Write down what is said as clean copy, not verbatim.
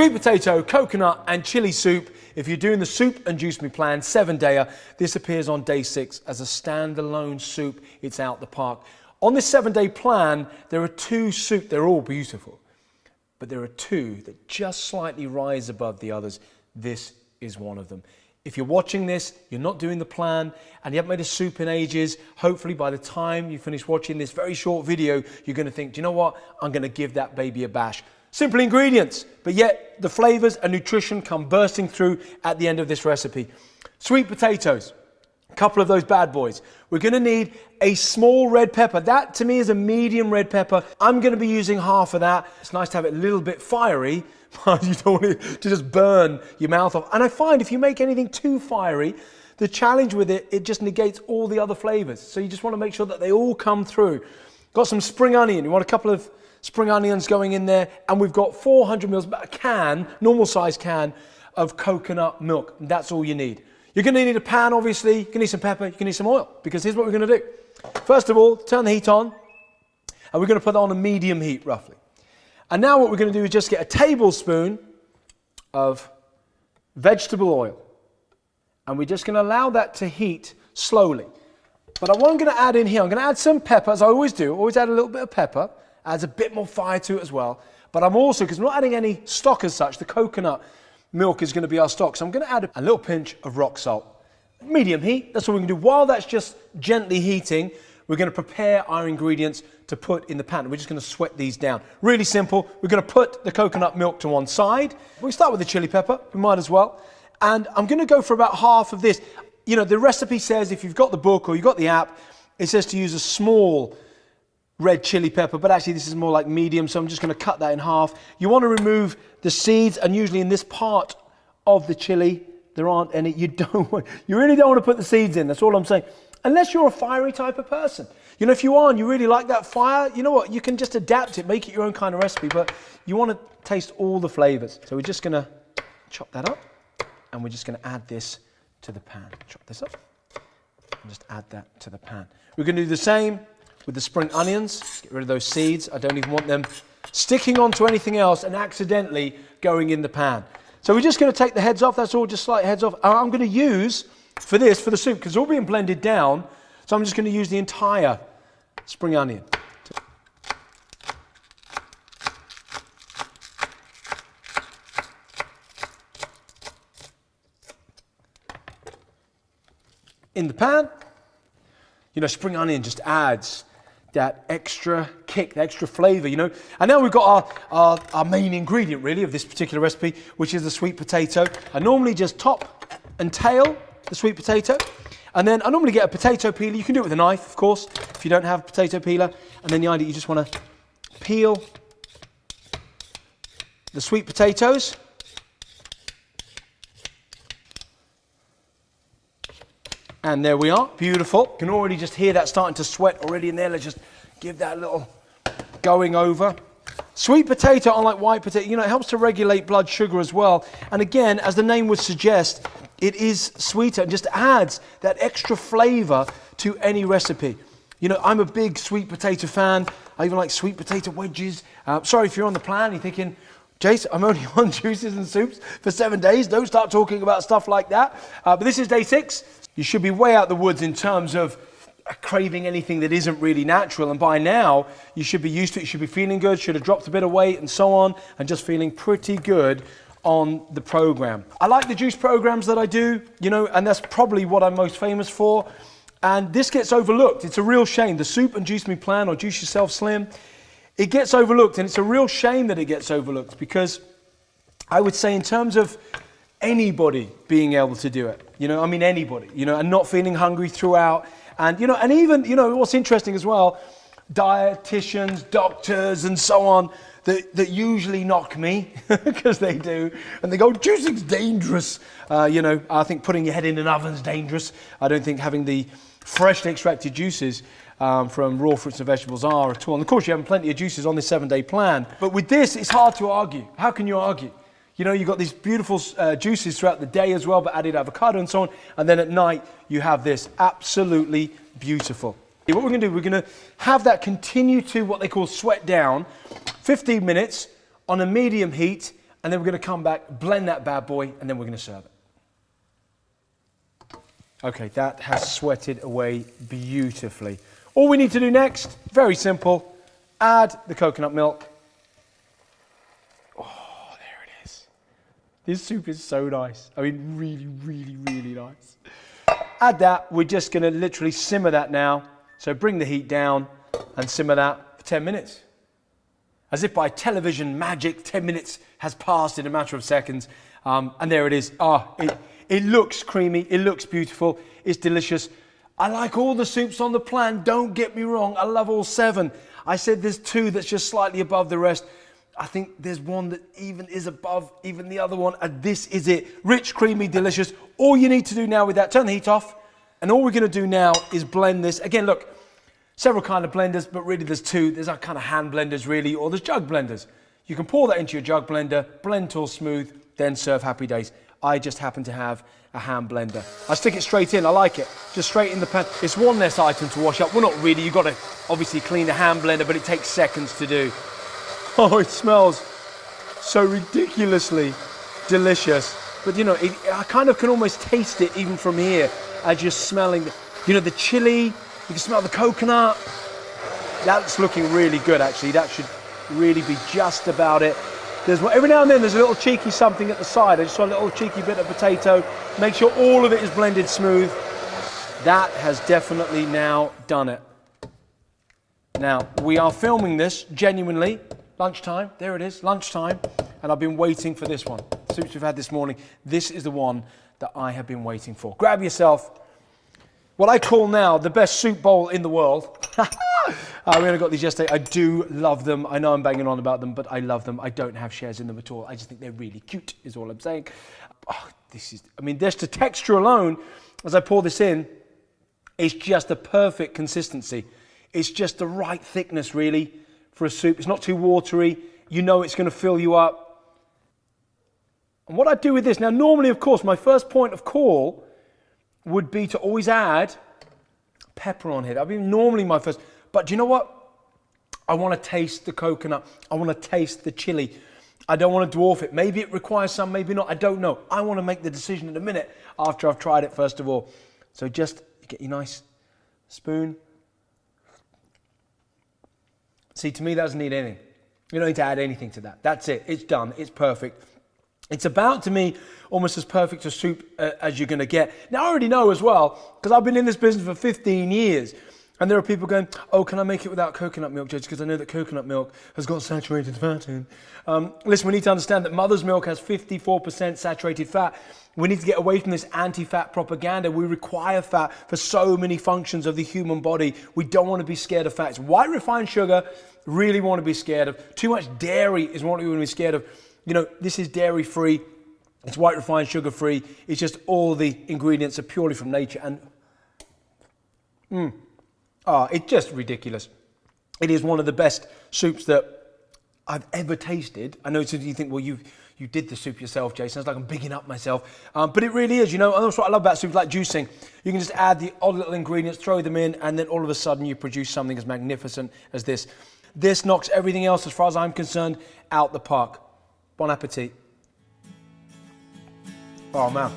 Sweet potato, coconut and chili soup. If you're doing the soup and juice me plan 7-dayer, this appears on day 6 as a standalone soup. It's out the park. On this 7-day plan, there are 2 soup. They're all beautiful, but there are 2 that just slightly rise above the others. This is one of them. If you're watching this, you're not doing the plan, and you haven't made a soup in ages, hopefully by the time you finish watching this very short video, you're going to think, do you know what? I'm going to give that baby a bash. Simple ingredients, but yet the flavors and nutrition come bursting through at the end of this recipe. Sweet potatoes, a couple of those bad boys. We're going to need a small red pepper. That to me is a medium red pepper. I'm going to be using half of that. It's nice to have it a little bit fiery, but you don't want it to just burn your mouth off. And I find if you make anything too fiery, the challenge with it, it just negates all the other flavors. So you just want to make sure that they all come through. Got some spring onion. You want a couple of spring onions going in there, and we've got 400 mils, about a can, normal size can of coconut milk. And that's all you need. You're going to need a pan, obviously. You're going to need some pepper. You're going to need some oil, because here's what we're going to do. First of all, turn the heat on, and we're going to put it on a medium heat, roughly. And now what we're going to do is just get a tablespoon of vegetable oil, and we're just going to allow that to heat slowly. But what I'm going to add in here, I'm going to add some pepper, as I always do. Always add a little bit of pepper. Adds a bit more fire to it as well. But I'm also, because I'm not adding any stock as such, the coconut milk is going to be our stock. So I'm going to add a little pinch of rock salt. Medium heat, that's what we're going to do. While that's just gently heating, we're going to prepare our ingredients to put in the pan. We're just going to sweat these down. Really simple. We're going to put the coconut milk to one side. We'll start with the chili pepper. We might as well. And I'm going to go for about half of this. You know, the recipe says, if you've got the book or you've got the app, it says to use a small red chili pepper, but actually this is more like medium, so I'm just going to cut that in half. You want to remove the seeds, and usually in this part of the chili, there aren't any. You really don't want to put the seeds in, that's all I'm saying. Unless you're a fiery type of person. You know, if you are and you really like that fire, you know what, you can just adapt it, make it your own kind of recipe, but you want to taste all the flavors. So we're just going to chop that up, and we're just going to add this to the pan. Chop this up, and just add that to the pan. We're going to do the same with the spring onions. Get rid of those seeds. I don't even want them sticking onto anything else and accidentally going in the pan. So we're just going to take the heads off. That's all, just slight heads off. I'm going to use, for this, for the soup, because it's all being blended down, so I'm just going to use the entire spring onion. In the pan. You know, spring onion just adds that extra kick, the extra flavor, you know. And now we've got our main ingredient, really, of this particular recipe, which is the sweet potato. I normally just top and tail the sweet potato. And then I normally get a potato peeler. You can do it with a knife, of course, if you don't have a potato peeler. And then the idea, you just want to peel the sweet potatoes. And there we are, beautiful. You can already just hear that starting to sweat already in there. Let's just give that a little going over. Sweet potato, unlike white potato, you know, it helps to regulate blood sugar as well. And again, as the name would suggest, it is sweeter and just adds that extra flavor to any recipe. You know, I'm a big sweet potato fan. I even like sweet potato wedges. Sorry if you're on the plan, you're thinking, Jason, I'm only on juices and soups for 7 days. Don't start talking about stuff like that. But this is day 6. You should be way out the woods in terms of craving anything that isn't really natural. And by now, you should be used to it. You should be feeling good, should have dropped a bit of weight and so on, and just feeling pretty good on the program. I like the juice programs that I do, you know, and that's probably what I'm most famous for. And this gets overlooked. It's a real shame. The Soup and Juice Me Plan, or Juice Yourself Slim, it gets overlooked. And it's a real shame that it gets overlooked, because I would say in terms of anybody being able to do it, you know, I mean anybody, you know, and not feeling hungry throughout. And, you know, and even, you know, what's interesting as well, dietitians, doctors, and so on, that usually knock me, because they do, and they go, juicing's dangerous. You know, I think putting your head in an oven's dangerous. I don't think having the freshly extracted juices from raw fruits and vegetables are at all. And of course, you have plenty of juices on this 7-day plan. But with this, it's hard to argue. How can you argue? You know, you've got these beautiful juices throughout the day as well, but added avocado and so on. And then at night, you have this. Absolutely beautiful. What we're going to do, we're going to have that continue to what they call sweat down, 15 minutes on a medium heat, And then we're going to come back, blend that bad boy, and then we're going to serve it. Okay, that has sweated away beautifully. All we need to do next, very simple, add the coconut milk. Oh, there it is. This soup is so nice. I mean, really, really, really nice. Add that. We're just going to literally simmer that now. So bring the heat down and simmer that for 10 minutes. As if by television magic, 10 minutes has passed in a matter of seconds. And there it is. It looks creamy. It looks beautiful. It's delicious. I like all the soups on the plan. Don't get me wrong. I love all 7. I said there's 2 that's just slightly above the rest. I think there's one that even is above even the other one. And this is it. Rich, creamy, delicious. All you need to do now with that, turn the heat off. And all we're going to do now is blend this. Again, look, several kind of blenders, but really there's 2. There's our kind of hand blenders really, or there's jug blenders. You can pour that into your jug blender, blend till smooth, then serve happy days. I just happen to have a hand blender. I stick it straight in, I like it. Just straight in the pan. It's one less item to wash up. Well, not really, you've got to obviously clean a hand blender, but it takes seconds to do. Oh, it smells so ridiculously delicious. But you know, I kind of can almost taste it even from here as you're smelling, the chili, you can smell the coconut. That's looking really good actually. That should really be just about it. Every now and then there's a little cheeky something at the side. I just want a little cheeky bit of potato. Make sure all of it is blended smooth. That has definitely now done it. Now, we are filming this genuinely. Lunchtime, there it is, lunchtime. And I've been waiting for this one. The soups we've had this morning. This is the one that I have been waiting for. Grab yourself what I call now the best soup bowl in the world. We only got these yesterday. I do love them. I know I'm banging on about them, but I love them. I don't have shares in them at all. I just think they're really cute, is all I'm saying. Just the texture alone, as I pour this in, it's just the perfect consistency. It's just the right thickness, really, for a soup. It's not too watery. You know it's going to fill you up. And what I do with this, now normally, of course, my first point of call would be to always add pepper on here. That would be normally my first. But do you know what? I want to taste the coconut. I want to taste the chili. I don't want to dwarf it. Maybe it requires some, maybe not. I don't know. I want to make the decision in a minute after I've tried it first of all. So just get your nice spoon. See, to me, that doesn't need anything. You don't need to add anything to that. That's it. It's done. It's perfect. It's about, to me, almost as perfect a soup as you're going to get. Now, I already know as well, because I've been in this business for 15 years. And there are people going, oh, can I make it without coconut milk, Judge? Because I know that coconut milk has got saturated fat in. Listen, we need to understand that mother's milk has 54% saturated fat. We need to get away from this anti-fat propaganda. We require fat for so many functions of the human body. We don't want to be scared of fats. White refined sugar, really want to be scared of. Too much dairy is what we want to be scared of. You know, this is dairy-free. It's white refined sugar-free. It's just all the ingredients are purely from nature. And it's just ridiculous. It is one of the best soups that I've ever tasted. I know you think, well, you did the soup yourself, Jason. It's like I'm bigging up myself. But it really is, you know. And that's what I love about soup, like juicing. You can just add the odd little ingredients, throw them in, and then all of a sudden you produce something as magnificent as this. This knocks everything else, as far as I'm concerned, out the park. Bon appetit. Oh, man.